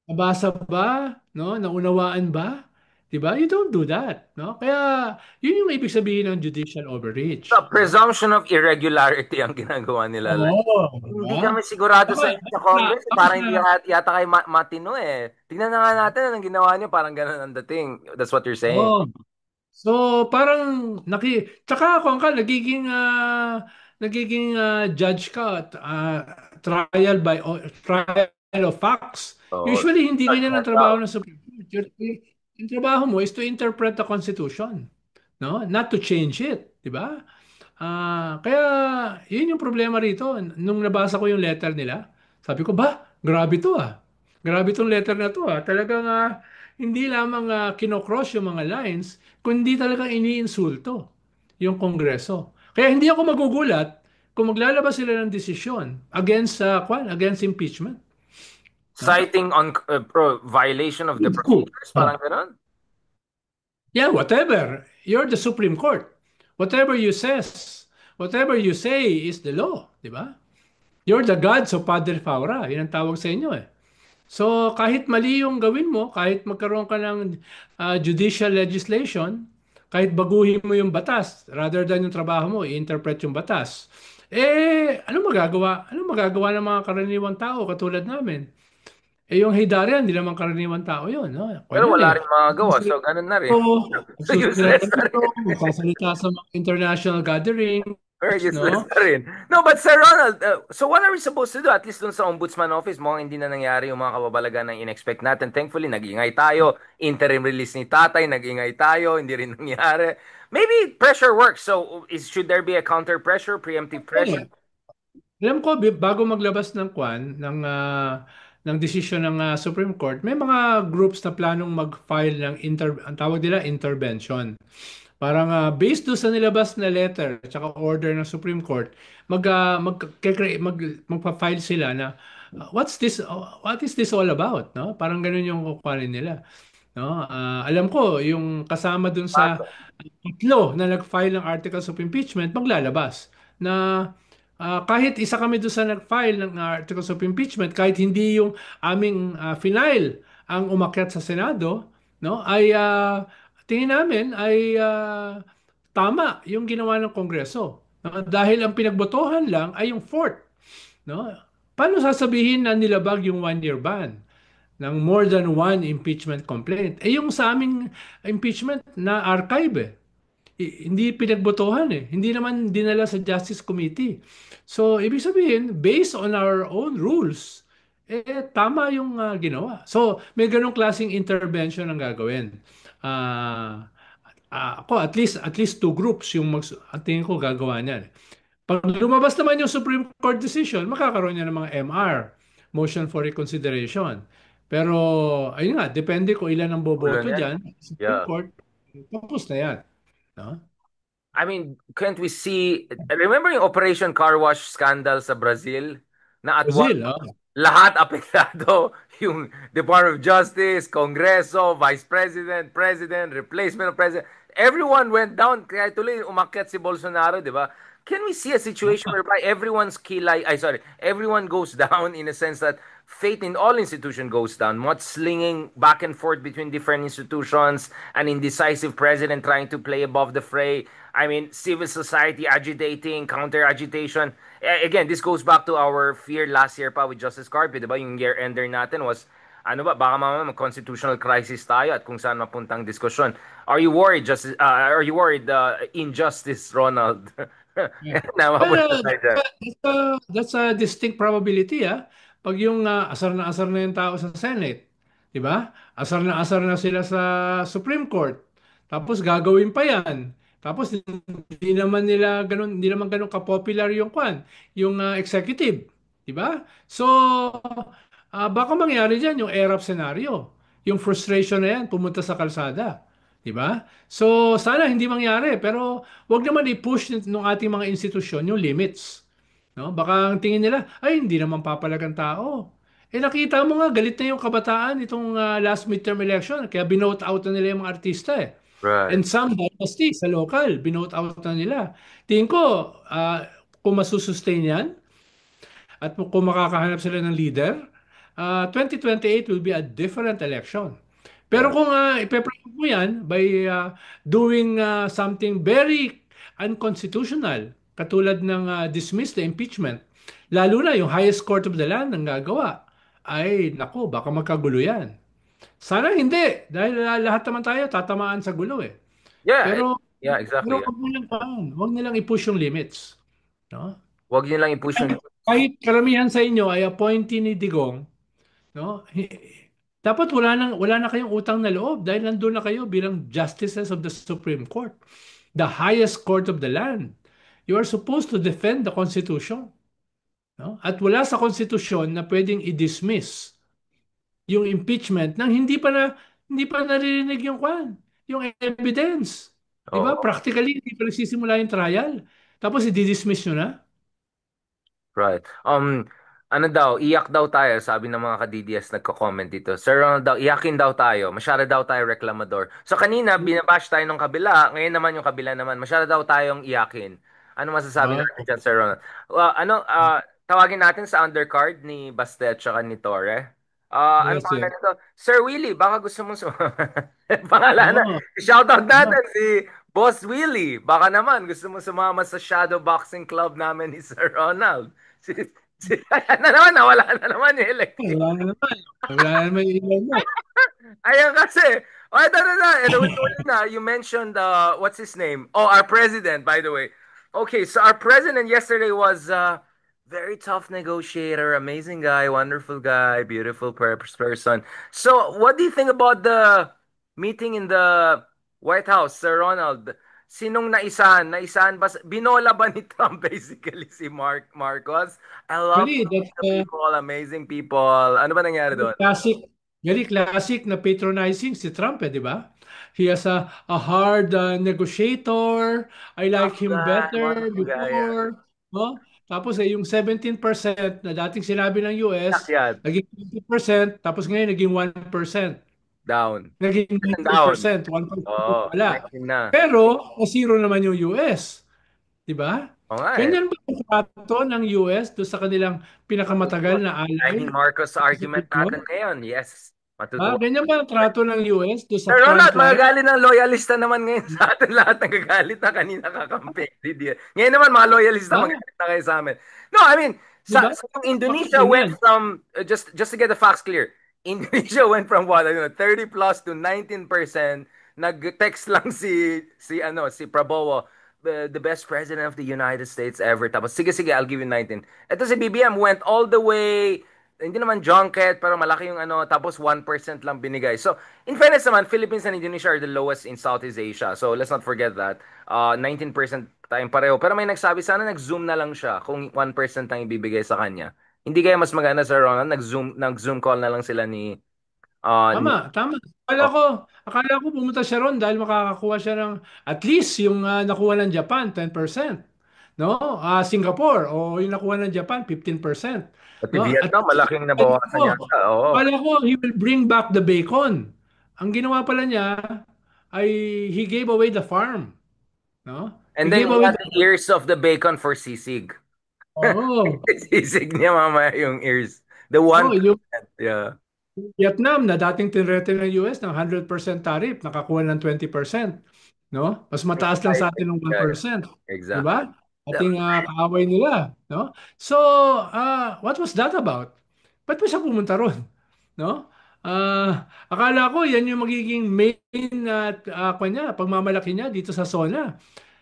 nabasa ba? No? Naunawaan ba? 'Di ba? You don't do that, no? Kaya yun yung ibig sabihin ng judicial The overreach, no? presumption of irregularity ang ginagawa nila. Like, Oo, di hindi ba? kami sigurado Baka, sa baka, Congress. baka, Parang hindi yata kayo matino eh. Tingnan na nga natin anong ginawa niyo. Parang ganun ang dating. That's what you're saying. oh. So, parang tsaka kung ka nagiging judge ka at trial of facts. Oo. Usually hindi ganyan ang trabaho Judgmental. ng Supreme Court. Yung trabaho mo is to interpret the Constitution, no? Not to change it, di ba? Kaya yun yung problema rito. Nung nabasa ko yung letter nila, sabi ko, grabe to ah. Grabe tong letter na to ah. Talagang hindi lamang kinocross yung mga lines, kundi talagang iniinsulto yung Kongreso. Kaya hindi ako magugulat kung maglalabas sila ng desisyon against impeachment. No? Citing on violation of the procedures. Parang Oh. ganun. Yeah, whatever. You're the Supreme Court. Whatever you say is the law, di ba? You're the gods of Padre Faura. Yan ang tawag sa inyo eh. So kahit mali yung gawin mo, kahit magkaroon ka ng judicial legislation, Kahit baguhin mo yung batas, rather than yung trabaho mo, i-interpret yung batas. Ano magagawa? Ano magagawa ng mga karaniwang tao katulad namin? Yung Heydaria, hindi naman karaniwang tao yun. No? Pero Kwan yun wala eh. rin magagawa, so ganun na rin. So Magsusulat useless ng na libro, rin. magsasalita sa mga international gatherings, Very useless no? na rin. No, but Sir Ronald, so what are we supposed to do? At least dun sa Ombudsman Office, mukhang hindi na nangyari yung mga kababalagan na in-expect natin. Thankfully, nag-ingay tayo. Interim release ni Tatay, nag-ingay tayo. Hindi rin nangyari. Maybe pressure works. So, should there be a counter pressure, preemptive Ano? pressure? Alam ko, bago maglabas ng kwan, ng desisyon ng Supreme Court, may mga groups na planong mag-file ng ang tawag nila intervention. Parang based doon sa nilabas na letter at saka order ng Supreme Court, magpa-file sila na what is this all about, no? Parang ganun yung kukuhanin nila, no? Alam ko yung kasama dun sa Pato. tatlo na nag-file ng articles of impeachment maglalabas na kahit isa kami doon sa nag-file ng articles of impeachment, kahit hindi yung aming final ang umakyat sa Senado, no, ay tingin namin ay tama yung ginawa ng Kongreso. No? Dahil ang pinagbotohan lang ay yung fourth. No? Paano sasabihin na nilabag yung one-year ban ng more than one impeachment complaint? Yung sa aming impeachment na archive eh. Hindi pinagbotohan eh. Hindi naman dinala sa Justice Committee. So, ibig sabihin, based on our own rules, tama yung ginawa. So, may ganong klaseng intervention ang gagawin. Ah, ako, at least two groups yung ang tingin ko gagawa niyan. Pag lumabas naman yung Supreme Court decision, makakaroon niya ng mga MR, motion for reconsideration. Pero, ayun nga, depende kung ilan ang Ulo boboto na yan. dyan. Supreme Yeah. Court, tapos na yan. No? I mean, can't we see, remember yung Operation Car Wash scandal sa Brazil? Na at one Brazil, lahat apektado, yung Department of Justice, Kongreso, Vice President, President, replacement of President. Everyone went down, kaya tuloy umakyat si Bolsonaro, di ba? Can we see a situation whereby everyone's kilay, everyone goes down in a sense that faith in all institutions goes down. Mudslinging back and forth between different institutions, an indecisive president trying to play above the fray. I mean, civil society agitating, counter-agitation. Again, this goes back to our fear last year pa with Justice Carpio, di ba? Yung year-ender natin was, ano ba, baka mamaya mag-constitutional crisis tayo at kung saan mapuntang diskusyon. Are you worried, injustice, Ronald? yeah. Na Well, mapunta tayo dyan. that's a distinct probability, ah. Pag yung asar na yung tao sa Senate, di ba? Asar na sila sa Supreme Court. Tapos gagawin pa yan. Tapos hindi naman ganun ka-popular yung yung executive, di ba? So, baka mangyari diyan yung ERAP scenario. Yung frustration na yan pumunta sa kalsada. Di ba? So, sana hindi mangyari. Pero, wag naman i-push ng ating mga institusyon yung limits. No? Baka ang tingin nila, ay, hindi naman papalagang tao. Nakita mo nga, galit na yung kabataan itong last midterm election. Kaya binote out na nila yung mga artista eh. Right. And some dynasty sa local, binote out na nila. Tingin ko, kung masusustain yan, at kung makakahanap sila ng leader, 2028 will be a different election. Pero Right. kung ipeprove mo yan by doing something very unconstitutional, katulad ng dismiss the impeachment, lalo na yung highest court of the land ang gagawa, ay naku, baka magkagulo yan. Sana hindi, dahil lahat naman tayo tatamaan sa gulo eh. Yeah, Pero, yeah, pero exactly. wag nilang i-push yung limits. No? Wag yun lang i-push yung Kahit karamihan sa inyo ay appointee ni Digong, no? Dapat wala na kayong utang na loob dahil nandun na kayo bilang justices of the Supreme Court, the highest court of the land. You are supposed to defend the Constitution, no? At wala sa Constitution na pwedeng i-dismiss yung impeachment nang hindi pa naririnig yung evidence. 'Di ba? Oo, Practically hindi pa nagsisimula yung trial. Tapos i-dismiss nyo na. right. Ano daw, iyak daw tayo, sabi ng mga ka-DDS nagko-comment dito. Sir Ronald daw, iyakin daw tayo. Masyado daw tayo reklamador. So kanina, binabash tayo ng kabila. Ngayon naman yung kabila naman. Masyado daw tayong iyakin. Ano masasabi Ah, natin dyan, Sir Ronald? Tawagin natin sa undercard ni Baste at saka ni Torre. Ano Yes, pangalan yes. nito? Sir Willie, baka gusto mong pangalan na. Oo. Shoutout Oo. natin si Boss Willie. Baka naman gusto mo sumama sa shadow boxing club namin ni Sir Ronald. Ano naman, nawala na naman yung electric. Wala na naman. Wala na naman yung ilaw mo. Ayan kasi. Oh, ito, uli na. You mentioned, what's his name? Oh, our president, by the way. Okay, so our president yesterday was very tough negotiator, amazing guy, wonderful guy, beautiful person. So, what do you think about the meeting in the White House, Sir Ronald? Sinong naisahan? Naisahan ba? Binola ba ni Trump basically si Marcos? I love Actually, that's the people, amazing people. Ano ba nangyari very doon? classic, very classic na patronizing si Trump, eh, di ba? He has a hard negotiator. I like him better Wonderful guy, yeah. before. No? Tapos yung 17% na dating sinabi ng US, Yan, naging 20%, tapos ngayon naging 1%. down. Naging Down. 19%, 1% Oo, wala. 19 na. Pero, na-zero naman yung US. Di ba? Oo nga eh. Ganyan ba ang trato ng US doon sa kanilang pinakamatagal na Naging ally Marcos sa argument Pacific natin War? ngayon. Yes. Matutuwa. Ganyan ba ang trato ng US doon sa Sir Ronald, frontline? magagalit ng loyalista naman ngayon sa atin. Lahat nagagalit na kanina kakampi. Ngayon naman, mga loyalista Ha? magalit na kayo sa amin. No, I mean, Di ba? sa yung Bakit Indonesia went ganyan? from, just to get the facts clear, Indonesia went from what, I don't know, 30 plus to 19%. Nag-text lang si Prabowo, the best president of the United States ever. Tapos, sige, sige, I'll give you 19. Ito si BBM went all the way, hindi naman junket, pero malaki yung ano, tapos 1% lang binigay. So, in fairness naman, Philippines and Indonesia are the lowest in Southeast Asia. So, let's not forget that. 19% tayong pareho. Pero may nagsabi, sana nag-zoom na lang siya kung 1% ang ibibigay sa kanya. Hindi kaya mas maganda sa Ronald, nag-zoom call na lang sila Tama, ni tama. oh, Akala ko pumunta siya ron dahil makakakuha siya ng at least yung nakuha ng Japan, 10%. No? Singapore, o yung nakuha ng Japan, 15%. pati No? At Vietnam, malaking nabawasan yata. Oo. akala ko he will bring back the bacon. Ang ginawa pala niya ay he gave away the farm. No? He And then gave he away had the the ears of the bacon for sisig. Oh, Sisig niya mamaya yung ears. The oh, yung 1%. Yeah. Vietnam na dating tinrete ng US ng 100% tariff, nakakuha ng 20%. No? Mas mataas lang sa atin ng Yeah, yeah. 1%. Di Exactly. ba? Ating kaaway nila. No? So, what was that about? Ba't pa siya pumunta ron? No? Akala ko yan yung magiging main kanya, pagmamalaki niya dito sa SONA.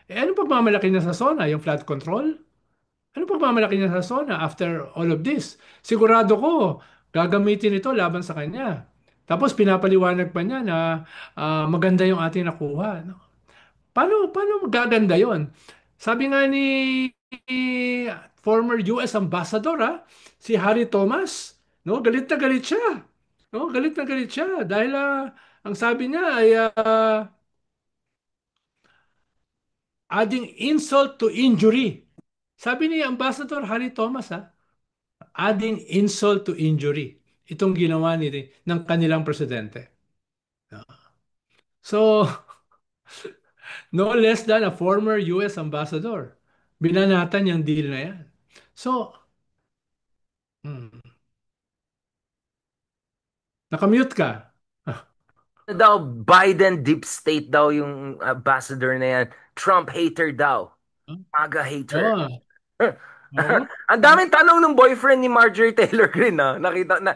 Anong pagmamalaki niya sa SONA? Yung flood control? Ano pagmamalaki niya sa SONA after all of this? Sigurado ko, gagamitin ito laban sa kanya. Tapos pinapaliwanag pa niya na maganda yung ating nakuha. No? Paano magaganda yon? Sabi nga ni former US Ambassador, si Harry Thomas, no, galit na galit siya. No, galit na galit siya dahil ang sabi niya ay adding insult to injury. Sabi ni Ambassador Harry Thomas, adding insult to injury. Itong ginawa ng kanilang presidente. So, no less than a former US ambassador. Binanatan yung deal na yan. So, hmm, nakamute ka. Ah, Daw, Biden deep state daw yung ambassador na yan. Trump hater daw. MAGA hater. oh, oh, Ang daming tanong ng boyfriend ni Marjorie Taylor Greene, na nakita na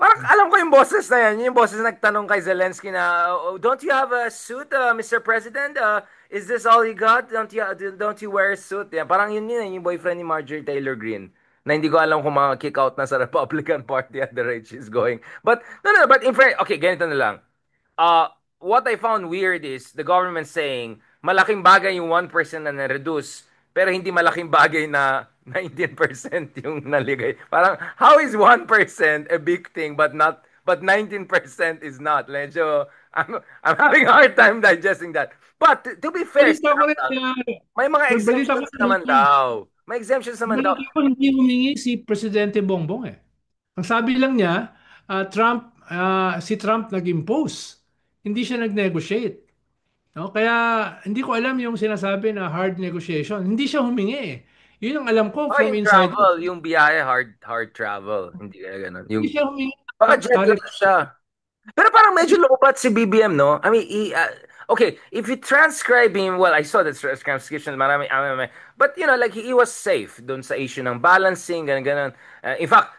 parang alam ko yung boses na yan, yung boses na nagtanong kay Zelensky na, "Oh, don't you have a suit, Mr. President? Is this all you got? Don't you wear a suit?" Yan, parang yun yung boyfriend ni Marjorie Taylor Greene. Na hindi ko alam kung kick out na sa Republican Party at the rate she's going. But no, but in fact, okay, ganito na lang. uh, what I found weird is the government saying malaking bagay yung 1% na na-reduce, pero hindi malaking bagay na 19% yung naligay. Parang, how is 1% a big thing but 19% is not? Medyo, I'm having a hard time digesting that. But to be fair, balita ko rin na, may mga balita ko exemptions rin, naman daw. May exemptions naman daw. balita ko hindi humingi si Presidente Bongbong eh. Ang sabi lang niya, si Trump nag-impose. Hindi siya nag-negotiate. No? Kaya hindi ko alam yung sinasabi na hard negotiation. Hindi siya humingi eh. Yun ang alam ko Oh, from yung inside. travel, yung biyahe, hard travel. Hindi kaya ganun. Hindi siya humingi. Baka jet tariff. lag siya. Pero parang medyo lobat si BBM, no? I mean, okay, if you transcribe him, well, I saw the transcription, marami. But, like, he was safe dun sa issue ng balancing, ganun. In fact,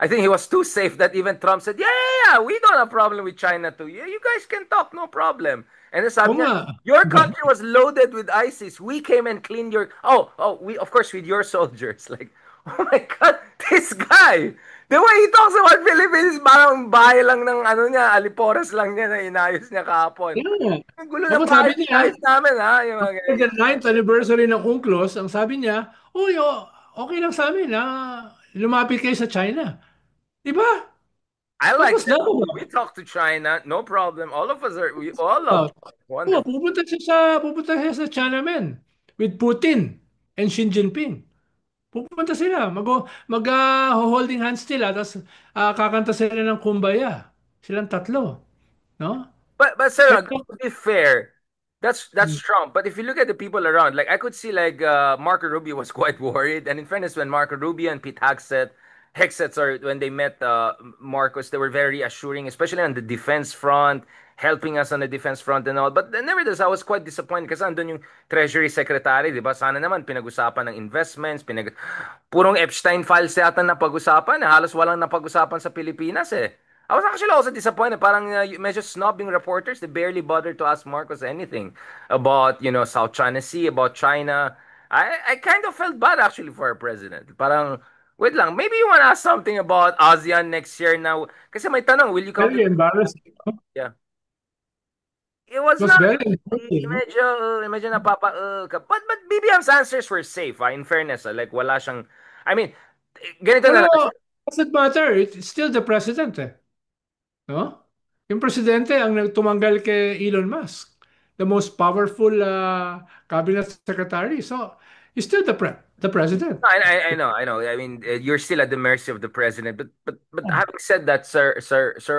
I think he was too safe that even Trump said, yeah, we don't have problem with China too. Yeah, you guys can talk, no problem. And then Oo sabi niya, nga. your country was loaded with ISIS. We came and cleaned we, of course, with your soldiers. Like, oh my God, this guy. The way he talks about Philippines, parang bahay lang ng ano niya, Aliporas lang niya na inayos niya kahapon. Yeah. Ang gulo Ako ng sabi bahay niya, inayos namin, ha? Yung mga after ganyan. the ninth anniversary ng UNCLOS, ang sabi niya, uy, okay lang sa amin na lumapit kayo sa China. Di ba? I What like was that that. about? We talk to China, no problem. All of us we all love Oh, China. Wonderful. pupunta siya sa China, men. With Putin and Xi Jinping. Pupunta sila. Holding hands sila. Tapos kakanta sila ng Kumbaya. Silang tatlo. No? But Sarah, Pero, to be fair, that's Trump. But if you look at the people around, like I could see like Marco Rubio was quite worried. And in fairness, when Marco Rubio and Pete Hegseth, sorry, when they met Marcos, they were very assuring, especially on the defense front, helping us on the defense front and all. But nevertheless, I was quite disappointed kasi andun yung Treasury Secretary, di ba? Sana naman pinag-usapan ng investments, purong Epstein files yata na pag-usapan. Halos walang napag-usapan sa Pilipinas eh. I was actually also disappointed. Parang medyo snobbing reporters. They barely bothered to ask Marcos anything about, South China Sea, about China. I kind of felt bad actually for our president. Parang, wait lang, maybe you want to ask something about ASEAN next year now. Kasi may tanong, will you come to very the... embarrassing. Yeah. It was It was not very really, embarrassing. medyo but BBM's answers were safe, in fairness. Like, wala siyang, I mean, ganito na Pero, lang. doesn't matter. It's still the president eh. No? Yung presidente ang tumanggal kay Elon Musk, the most powerful cabinet secretary. So, he's still the president. I know. I mean, you're still at the mercy of the president. But having said that, sir,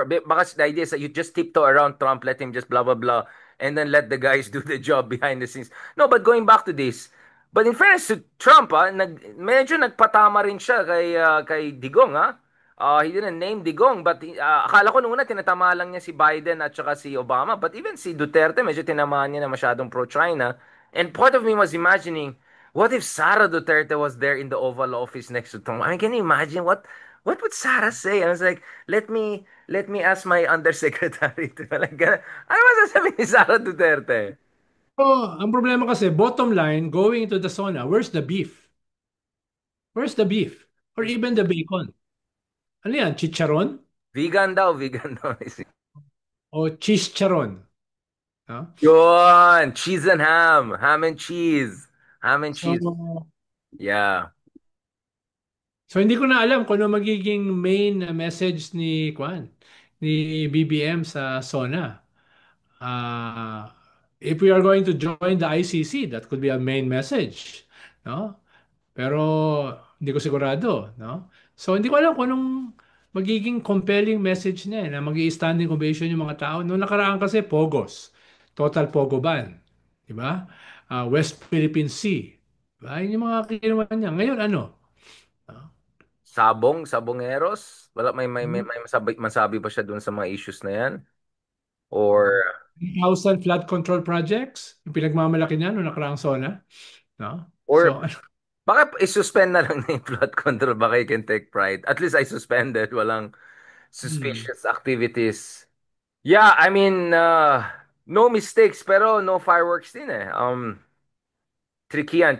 because the idea is that you just tiptoe around Trump, let him just blah blah blah, and then let the guys do the job behind the scenes. No, but going back to this, but in fairness to Trump, medyo nagpatama rin siya kay Digong, ha? He didn't name Digong, but akala ko nung una tinatama lang niya si Biden at saka si Obama. But even si Duterte, medyo tinamaan niya na masyadong pro-China. And part of me was imagining, what if Sara Duterte was there in the Oval Office next to Trump? I mean, can you imagine what would Sara say? I was like, let me ask my undersecretary to like, ano ba sasabihin ni Sara Duterte? Oh, ang problema kasi, bottom line, going into the sauna, where's the beef? Where's the beef? Or even the bacon? Ano yan? Chicharon? Vegan daw. O chicharon? No? Yun, cheese and ham and cheese, ham and cheese. So, Yeah. hindi ko na alam kung ano magiging main message ni ni BBM sa SONA. Uh, if we are going to join the ICC, that could be a main message, no? Pero hindi ko sigurado, no? So hindi ko alam kung anong magiging compelling message niya na magi-standing ovation yung mga tao. Noong nakaraan kasi Pogos, total Pogo ban, di ba? West Philippine Sea, di ba? Yun yung mga kinuha niya. Ngayon ano? No? Sabongeros. Wala may masabi ba siya dun sa mga issues na yan? Or 1,000 flood control projects, yung pinagmamalaki niya noong nakaraang SONA, no? So, or baka i-suspend na lang na yung flood control. Baka you can take pride. At least I suspended. Walang hmm. suspicious activities. Yeah, I mean, no mistakes pero no fireworks din eh. Tricky yan.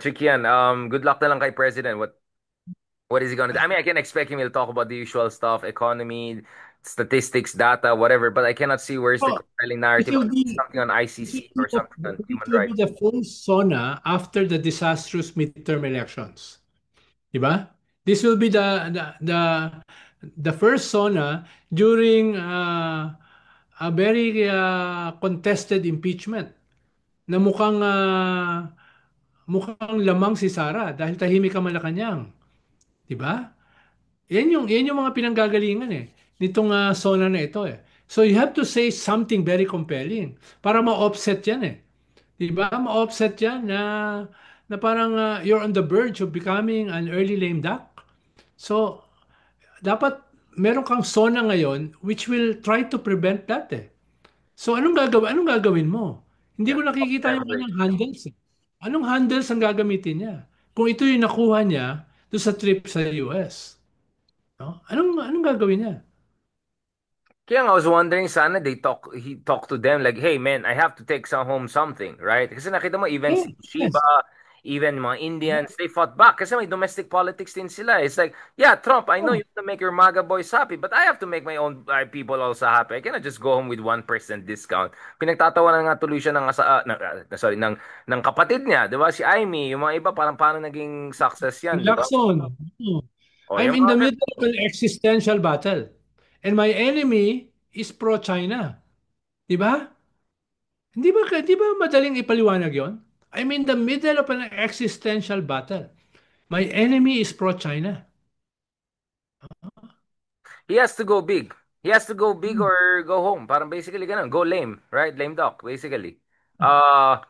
Good luck na lang kay President. What is he gonna do? I mean, I can expect him to talk about the usual stuff, economy, statistics, data, whatever, but I cannot see where's the Oh, compelling it narrative. will Maybe be something on This will ICC be or something on this human will be rights. the first SONA after the disastrous midterm elections. Diba? This will be the first SONA during a very contested impeachment na mukhang lamang si Sara dahil tahimik ang Malacanang. Diba? Yan yung mga pinanggagalingan eh nitong SONA na ito eh. So you have to say something very compelling para ma-offset yan eh. 'Di ba? Ma-offset 'yan na parang you're on the verge of becoming an early lame duck. So, dapat meron kang SONA ngayon which will try to prevent that eh. So anong gagawin mo? Hindi Yeah. ko nakikita yung September. kanyang handles eh. Anong handles ang gagamitin niya? Kung ito yung nakuha niya doon sa trip sa US, no? Anong gagawin niya? Kaya nga, I was wondering, sana he talked to them like, hey man, I have to take some home something, right? Kasi nakita mo, even si Shiba, Yes. even mga Indians, they fought back kasi may domestic politics din sila. It's like, yeah, Trump, I know Oh, you want to make your MAGA boys happy, but I have to make my own people also happy. I cannot just go home with 1% discount. Pinagtatawanan nga tuloy siya ng kapatid niya, di ba? Si Amy, yung mga iba, parang paano naging success yan, di ba? Jackson. Oh. O, I'm yung in the mga middle of an existential battle. And my enemy is pro-China. Di ba? Di ba madaling ipaliwanag yon? I'm in the middle of an existential battle. My enemy is pro-China. he has to go big. He has to go big Hmm. or go home. Parang basically ganun. Go lame, right? Lame duck, basically. Uh,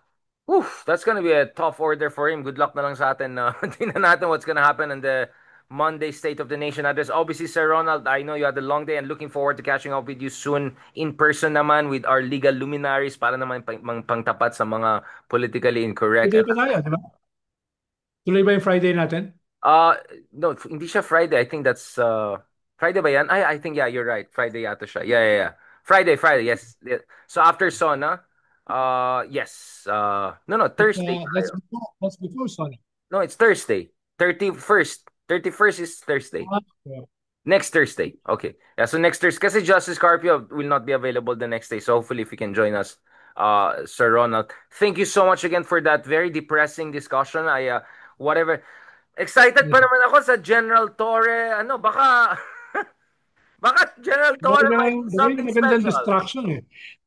that's gonna be a tough order for him. Good luck na lang sa atin. Tingnan natin what's gonna happen on the Monday State of the Nation address. Obviously, Sir Ronald, I know you had a long day and looking forward to catching up with you soon in person naman with our legal luminaries para naman pangtapat sa mga politically incorrect. Friday pa tayo, di ba? Tuloy ba yung Friday natin? Uh, no, hindi siya Friday. I think that's Friday ba yan? I think yeah, you're right. Friday yata siya. Yeah, yeah, yeah. Friday, yes. Yeah. So after Sona, yes. No, no, Thursday tayo. That's before Sonic. No, it's Thursday. 31st. 31st is Thursday. Ah, yeah. Next Thursday. Okay. Yeah, so next Thursday. Kasi Justice Carpio will not be available the next day. So hopefully if you can join us, Sir Ronald. Thank you so much again for that very depressing discussion. Whatever. Excited pa naman ako sa General Torre. Ano, baka General Torre might do Very something magandang special. distraction eh.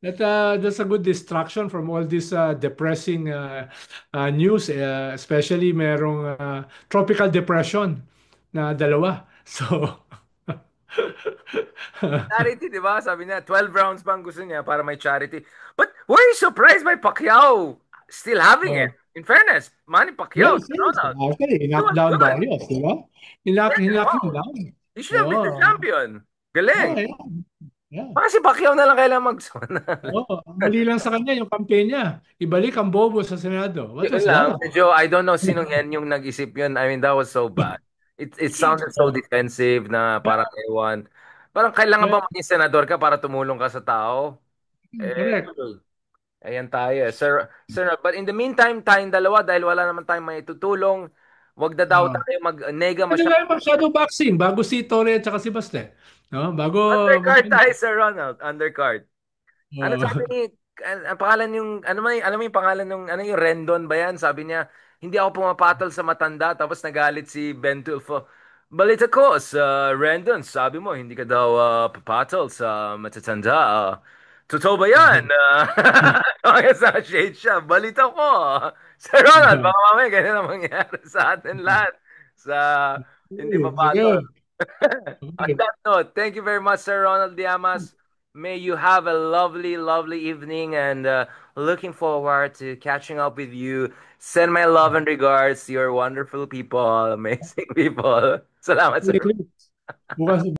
That's a good distraction from all this depressing news, especially merong tropical depression na dalawa. So, Charity, di ba? Sabi niya, 12 rounds pa ang gusto niya para may charity. But were you surprised by Pacquiao still having it? oh, In fairness, Manny Pacquiao, yes, si yes. Ronald, Actually, he knock was down good. Barrios, di ba? Yeah, Hinak him wow. down. He should have been the Oh, champion. Galing. yeah, yeah. Baka si Pacquiao na lang kailangan mag-zona. Oh, ang mali lang sa kanya yung kampanya. Ibalik ang bobo sa Senado. What Yun was lang, that? medyo, I don't know sinong yan yung nag-isip yun. I mean, that was so bad. It sounded so defensive na parang ewan. Parang kailangan Yeah, ba maging senador ka para tumulong ka sa tao? Eh, correct. tuloy. Ayan tayo eh. Sir, but in the meantime, tayong dalawa, dahil wala naman tayong may tutulong, wag na daw Oh. tayo mag-nega Pwede masyado. tayo mag-shadow boxing bago si Torre at saka si Baste. No? Bago Undercard mag-ano. tayo, Sir Ronald. Undercard. Ano Oh. sabi ni, ang pangalan yung, ano mo yung pangalan ng, ano yung Rendon ba yan? Sabi niya, hindi ako pumapatol sa matanda, tapos nagalit si Ben Tulfo. Balita ko sa Rendon, sabi mo, hindi ka daw papatol sa matatanda. Totoo ba yan? Kaya sa shade siya, balita ko. Sir Ronald, baka mamaya ganyan ang mangyari sa atin lahat. Sa hindi papatol. Sige. On Okay. that note, thank you very much, Sir Ronald Diamas. May you have a lovely, lovely evening and looking forward to catching up with you. Send my love and regards to your wonderful people, amazing people. Salamat, sir. Bukas